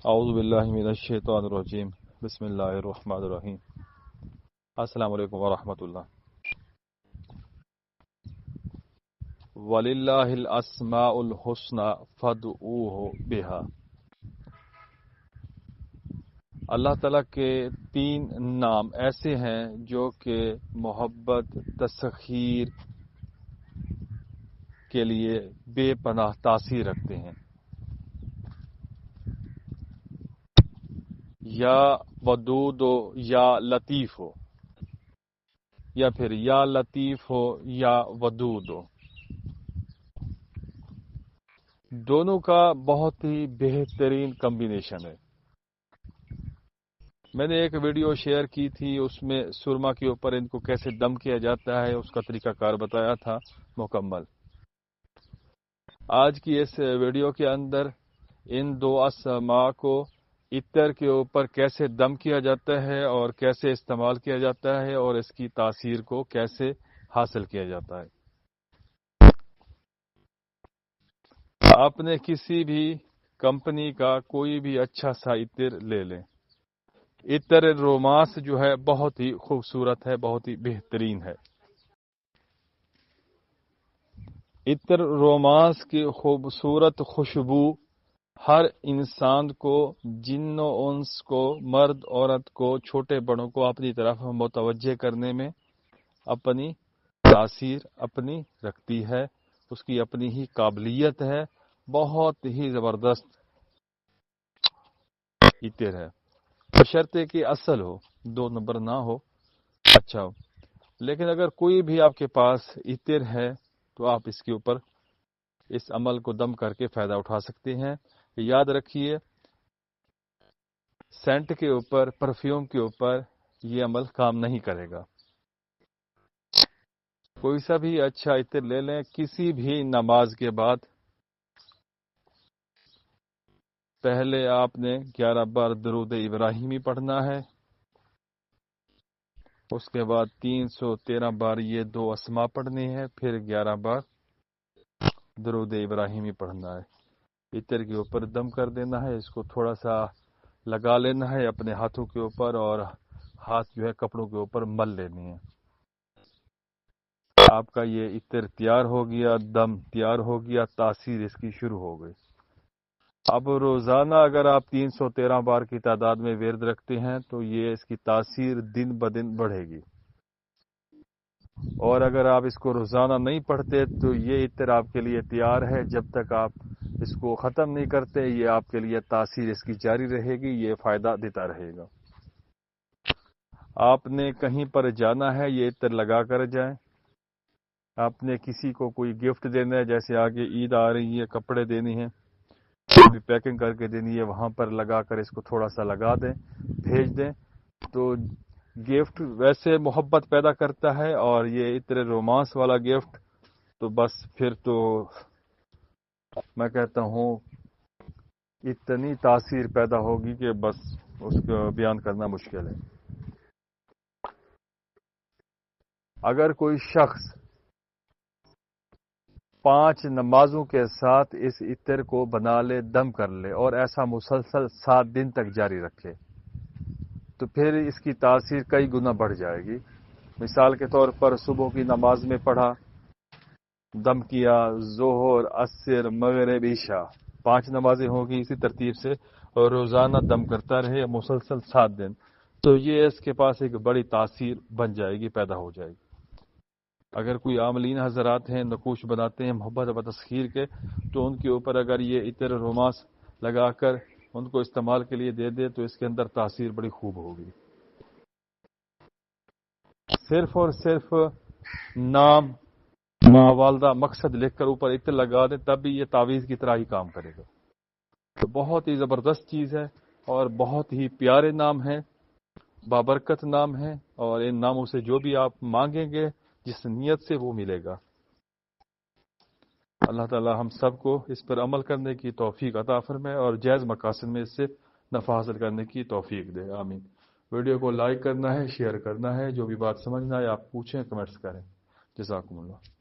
اعوذ باللہ من الشیطان الرجیم بسم اللہ الرحمن الرحیم السلام علیکم ورحمۃ اللہ. وَلِلَّهِ الْأَسْمَاءُ الْحُسْنَى فَادْعُوهُ بِهَا. اللہ تعالیٰ کے 3 نام ایسے ہیں جو کہ محبت تسخیر کے لیے بے پناہ تاثیر رکھتے ہیں. یا ودود ہو یا لطیف ہو، یا پھر یا لطیف ہو یا ودود ہو. دونوں کا بہت ہی بہترین کمبینیشن ہے. میں نے ایک ویڈیو شیئر کی تھی، اس میں سرما کے اوپر ان کو کیسے دم کیا جاتا ہے اس کا طریقہ کار بتایا تھا مکمل. آج کی اس ویڈیو کے اندر ان 2 اسماء کو عطر کے اوپر کیسے دم کیا جاتا ہے اور کیسے استعمال کیا جاتا ہے اور اس کی تاثیر کو کیسے حاصل کیا جاتا ہے. آپ نے کسی بھی کمپنی کا کوئی بھی اچھا سا عطر لے لیں، عطر رومانس جو ہے بہت ہی خوبصورت ہے، بہت ہی بہترین ہے. عطر رومانس کی خوبصورت خوشبو ہر انسان کو، جن و انس کو، مرد عورت کو، چھوٹے بڑوں کو اپنی طرف متوجہ کرنے میں اپنی تاثیر اپنی رکھتی ہے. اس کی اپنی ہی قابلیت ہے، بہت ہی زبردست عطر ہے. بشرطے کہ اصل ہو، 2 نمبر نہ ہو، اچھا ہو. لیکن اگر کوئی بھی آپ کے پاس عطر ہے تو آپ اس کے اوپر اس عمل کو دم کر کے فائدہ اٹھا سکتے ہیں. یاد رکھیے، سینٹ کے اوپر، پرفیوم کے اوپر یہ عمل کام نہیں کرے گا. کوئی سا بھی اچھا عطر لے لیں، کسی بھی نماز کے بعد پہلے آپ نے 11 بار درود ابراہیمی پڑھنا ہے، اس کے بعد 313 بار یہ 2 اسماء پڑھنی ہے، پھر 11 بار درود ابراہیمی پڑھنا ہے. عطر کے اوپر دم کر دینا ہے، اس کو تھوڑا سا لگا لینا ہے اپنے ہاتھوں کے اوپر، اور ہاتھ جو ہے کپڑوں کے اوپر مل لینی ہے. آپ کا یہ عطر تیار ہو گیا، دم تیار ہو گیا، تاثیر اس کی شروع ہو گئی. اب روزانہ اگر آپ 313 بار کی تعداد میں ورد رکھتے ہیں تو یہ اس کی تاثیر دن بدن بڑھے گی. اور اگر آپ اس کو روزانہ نہیں پڑھتے تو یہ عطر آپ کے لیے تیار ہے. جب تک آپ اس کو ختم نہیں کرتے یہ آپ کے لیے تاثیر اس کی جاری رہے گی، یہ فائدہ دیتا رہے گا. آپ نے کہیں پر جانا ہے، یہ عطر لگا کر جائیں. آپ نے کسی کو کوئی گفٹ دینا ہے، جیسے آگے عید آ رہی ہے، کپڑے دینی ہیں، بھی پیکنگ کر کے دینی ہے، وہاں پر لگا کر اس کو تھوڑا سا لگا دیں، بھیج دیں. تو گفٹ ویسے محبت پیدا کرتا ہے، اور یہ عطر رومانس والا گفٹ تو بس پھر تو میں کہتا ہوں اتنی تاثیر پیدا ہوگی کہ بس اس کو بیان کرنا مشکل ہے. اگر کوئی شخص 5 نمازوں کے ساتھ اس عطر کو بنا لے، دم کر لے، اور ایسا مسلسل 7 دن تک جاری رکھے تو پھر اس کی تاثیر کئی گنا بڑھ جائے گی. مثال کے طور پر صبح کی نماز میں پڑھا، دم کیا، ظہر، عصر، مغرب، عشاء، 5 نمازیں ہوگی اسی ترتیب سے، اور روزانہ دم کرتا رہے مسلسل 7 دن، تو یہ اس کے پاس ایک بڑی تاثیر بن جائے گی، پیدا ہو جائے گی. اگر کوئی عاملین حضرات ہیں، نقوش بناتے ہیں محبت و تسخیر کے، تو ان کے اوپر اگر یہ عطر رومانس لگا کر ان کو استعمال کے لیے دے دے تو اس کے اندر تاثیر بڑی خوب ہوگی. صرف اور صرف نام، ماں، والدہ، مقصد لکھ کر اوپر عطر لگا دیں، تب بھی یہ تعویذ کی طرح ہی کام کرے گا. تو بہت ہی زبردست چیز ہے، اور بہت ہی پیارے نام ہیں، بابرکت نام ہیں، اور ان ناموں سے جو بھی آپ مانگیں گے جس نیت سے وہ ملے گا. اللہ تعالی ہم سب کو اس پر عمل کرنے کی توفیق عطا فرمائے اور جائز مقاصد میں اس سے نفع حاصل کرنے کی توفیق دے. آمین. ویڈیو کو لائک کرنا ہے، شیئر کرنا ہے. جو بھی بات سمجھنا ہے آپ پوچھیں، کمنٹس کریں. جزاکم اللہ.